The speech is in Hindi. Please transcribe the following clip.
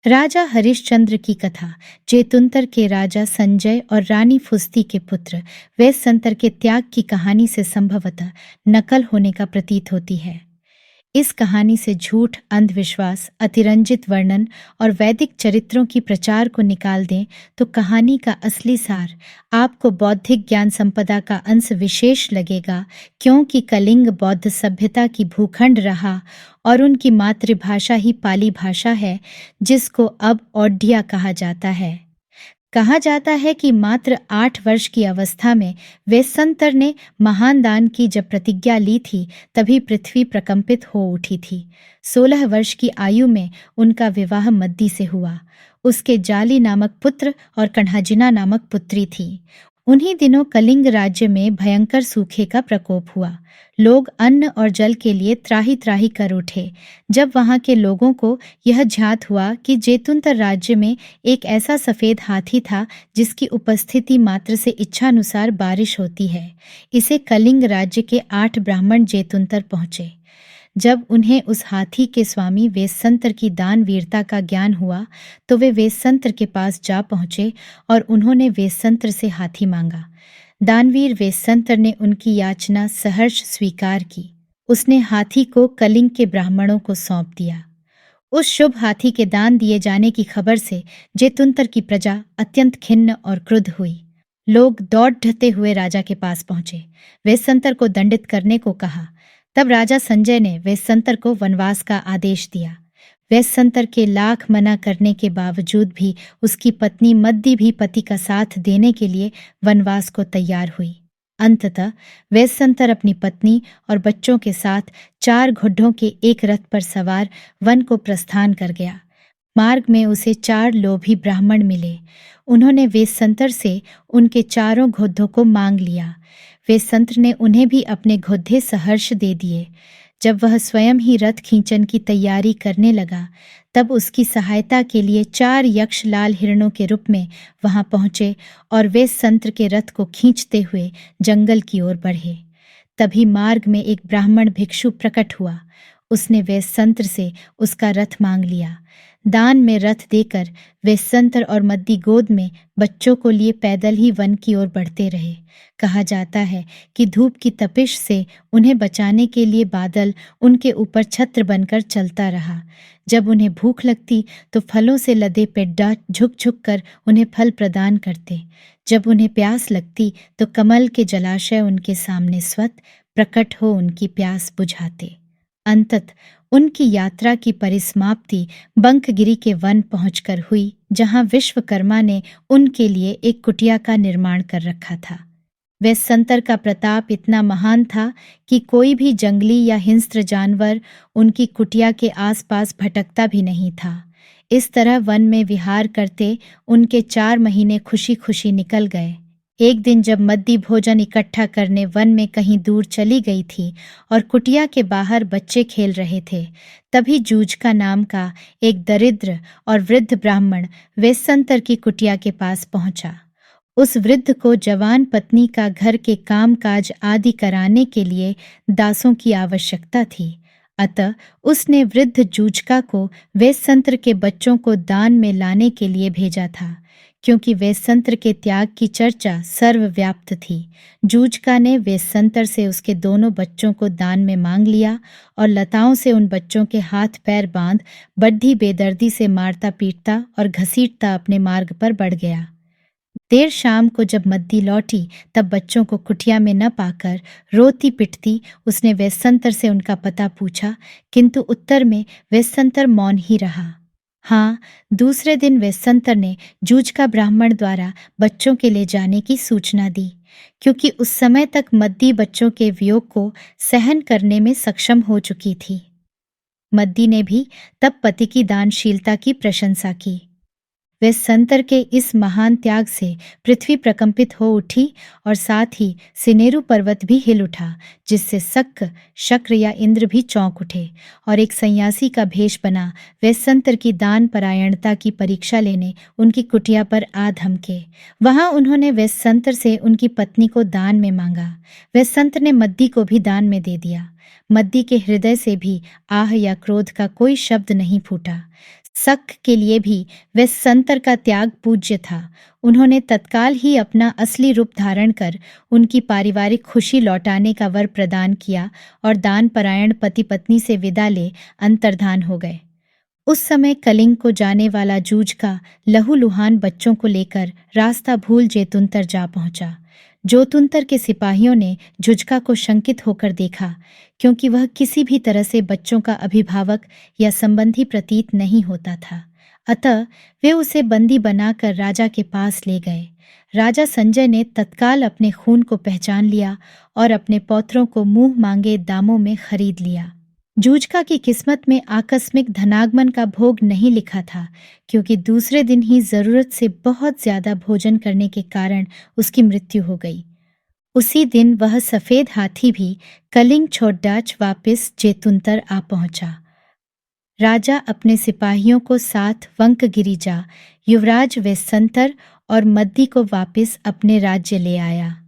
राजा हरिश्चंद्र की कथा। जेतुंतर के राजा संजय और रानी फुस्ती के पुत्र वेशसंतर के त्याग की कहानी से संभवतः नकल होने का प्रतीत होती है। इस कहानी से झूठ, अंधविश्वास, अतिरंजित वर्णन और वैदिक चरित्रों की प्रचार को निकाल दें तो कहानी का असली सार आपको बौद्धिक ज्ञान संपदा का अंश विशेष लगेगा, क्योंकि कलिंग बौद्ध सभ्यता की भूखंड रहा और उनकी मातृभाषा ही पाली भाषा है, जिसको अब ओडिया कहा जाता है। कहा जाता है कि मात्र 8 वर्ष की अवस्था में वेस्संतर ने महान दान की जब प्रतिज्ञा ली थी, तभी पृथ्वी प्रकंपित हो उठी थी। 16 वर्ष की आयु में उनका विवाह मद्दी से हुआ। उसके जाली नामक पुत्र और कण्हाजिना नामक पुत्री थी। उन्हीं दिनों कलिंग राज्य में भयंकर सूखे का प्रकोप हुआ। लोग अन्न और जल के लिए त्राही त्राही कर उठे। जब वहां के लोगों को यह ज्ञात हुआ कि जेतुंतर राज्य में एक ऐसा सफेद हाथी था जिसकी उपस्थिति मात्र से इच्छानुसार बारिश होती है, इसे कलिंग राज्य के 8 ब्राह्मण जेतुंतर पहुंचे। जब उन्हें उस हाथी के स्वामी वेशसंतर की दान वीरता का ज्ञान हुआ तो वे वेशसंतर के पास जा पहुंचे और उन्होंने वेशसंतर से हाथी मांगा। दानवीर वेशसंतर ने उनकी याचना सहर्ष स्वीकार की। उसने हाथी को कलिंग के ब्राह्मणों को सौंप दिया। उस शुभ हाथी के दान दिए जाने की खबर से जेतुंतर की प्रजा अत्यंत खिन्न और क्रुद्ध हुई। लोग दौड़ ढते हुए राजा के पास पहुंचे, वेशसंतर को दंडित करने को कहा। तब राजा संजय ने वेशसंतर को वनवास का आदेश दिया। वेशसंतर के लाख मना करने के बावजूद भी उसकी पत्नी मद्दी भी पति का साथ देने के लिए वनवास को तैयार हुई। अंततः वेशसंतर अपनी पत्नी और बच्चों के साथ 4 घोड़ों के एक रथ पर सवार वन को प्रस्थान कर गया। मार्ग में उसे 4 लोभी ब्राह्मण मिले। उन्होंने वेशसंतर से उनके 4 घोड़ों को मांग लिया। वेशसंतर ने उन्हें भी अपने घोड़े सहर्ष दे दिए। जब वह स्वयं ही रथ खींचन की तैयारी करने लगा, तब उसकी सहायता के लिए 4 यक्ष लाल हिरणों के रूप में वहां पहुंचे और वेशसंतर के रथ को खींचते हुए जंगल की ओर बढ़े। तभी मार्ग में एक ब्राह्मण भिक्षु प्रकट हुआ। उसने वेशसंतर से उसका रथ मांग लिया। दान में रथ देकर वेशसंतर और मद्दी गोद में बच्चों को लिए पैदल ही वन की ओर बढ़ते रहे। कहा जाता है कि धूप की तपिश से उन्हें बचाने के लिए बादल उनके ऊपर छत्र बनकर चलता रहा। जब उन्हें भूख लगती तो फलों से लदे पेड्डा झुक झुक कर उन्हें फल प्रदान करते। जब उन्हें प्यास लगती तो कमल के जलाशय उनके सामने स्वत प्रकट हो उनकी प्यास बुझाते। अंतत उनकी यात्रा की परिसमाप्ति बंकगिरी के वन पहुंचकर हुई, जहां विश्वकर्मा ने उनके लिए एक कुटिया का निर्माण कर रखा था। वेशसंतर का प्रताप इतना महान था कि कोई भी जंगली या हिंस्र जानवर उनकी कुटिया के आसपास भटकता भी नहीं था। इस तरह वन में विहार करते उनके 4 महीने खुशी खुशी निकल गए। एक दिन जब मद्दी भोजन इकट्ठा करने वन में कहीं दूर चली गई थी और कुटिया के बाहर बच्चे खेल रहे थे, तभी जूझका नाम का एक दरिद्र और वृद्ध ब्राह्मण वेशसंतर की कुटिया के पास पहुंचा। उस वृद्ध को जवान पत्नी का घर के काम काज आदि कराने के लिए दासों की आवश्यकता थी। अतः उसने वृद्ध जूझका को वेशसंतर के बच्चों को दान में लाने के लिए भेजा था, क्योंकि वेशसंतर के त्याग की चर्चा सर्वव्याप्त थी। जूझका ने वेशसंतर से उसके दोनों बच्चों को दान में मांग लिया और लताओं से उन बच्चों के हाथ पैर बांध बड्ढी बेदर्दी से मारता पीटता और घसीटता अपने मार्ग पर बढ़ गया। देर शाम को जब मद्दी लौटी, तब बच्चों को कुटिया में न पाकर रोती पिटती उसने वेशसंतर से उनका पता पूछा, किंतु उत्तर में वेशसंतर मौन ही रहा। हाँ, दूसरे दिन वेशसंतर ने जूझका ब्राह्मण द्वारा बच्चों के ले जाने की सूचना दी, क्योंकि उस समय तक मद्दी बच्चों के वियोग को सहन करने में सक्षम हो चुकी थी। मद्दी ने भी तब पति की दानशीलता की प्रशंसा की। वेशसंतर के इस महान त्याग से पृथ्वी प्रकंपित हो उठी और साथ ही सिनेरु पर्वत भी हिल उठा, जिससे शक, शक्र या इंद्र भी चौंक उठे और एक सन्यासी का भेष बना वेशसंतर की दान परायणता की परीक्षा लेने उनकी कुटिया पर आ धमके। वहां उन्होंने वेशसंतर से उनकी पत्नी को दान में मांगा। वेशसंतर ने मद्दी को भी दान में दे दिया। मद्दी के हृदय से भी आह या क्रोध का कोई शब्द नहीं फूटा। शक के लिए भी वह संतर का त्याग पूज्य था। उन्होंने तत्काल ही अपना असली रूप धारण कर उनकी पारिवारिक खुशी लौटाने का वर प्रदान किया और दानपरायण पति पत्नी से विदा ले अंतर्धान हो गए। उस समय कलिंग को जाने वाला जूझ का लहूलुहान बच्चों को लेकर रास्ता भूल जेतुंतर जा पहुंचा। जोतुंतर के सिपाहियों ने जुझका को शंकित होकर देखा, क्योंकि वह किसी भी तरह से बच्चों का अभिभावक या संबंधी प्रतीत नहीं होता था। अतः वे उसे बंदी बनाकर राजा के पास ले गए। राजा संजय ने तत्काल अपने खून को पहचान लिया और अपने पौत्रों को मुंह मांगे दामों में खरीद लिया। जूझका की किस्मत में आकस्मिक धनागमन का भोग नहीं लिखा था, क्योंकि दूसरे दिन ही जरूरत से बहुत ज्यादा भोजन करने के कारण उसकी मृत्यु हो गई। उसी दिन वह सफेद हाथी भी कलिंग छोड़डाच वापिस जेतुंतर आ पहुंचा। राजा अपने सिपाहियों को साथ वंकगिरी जा युवराज वेसंतर और मद्दी को वापिस अपने राज्य ले आया।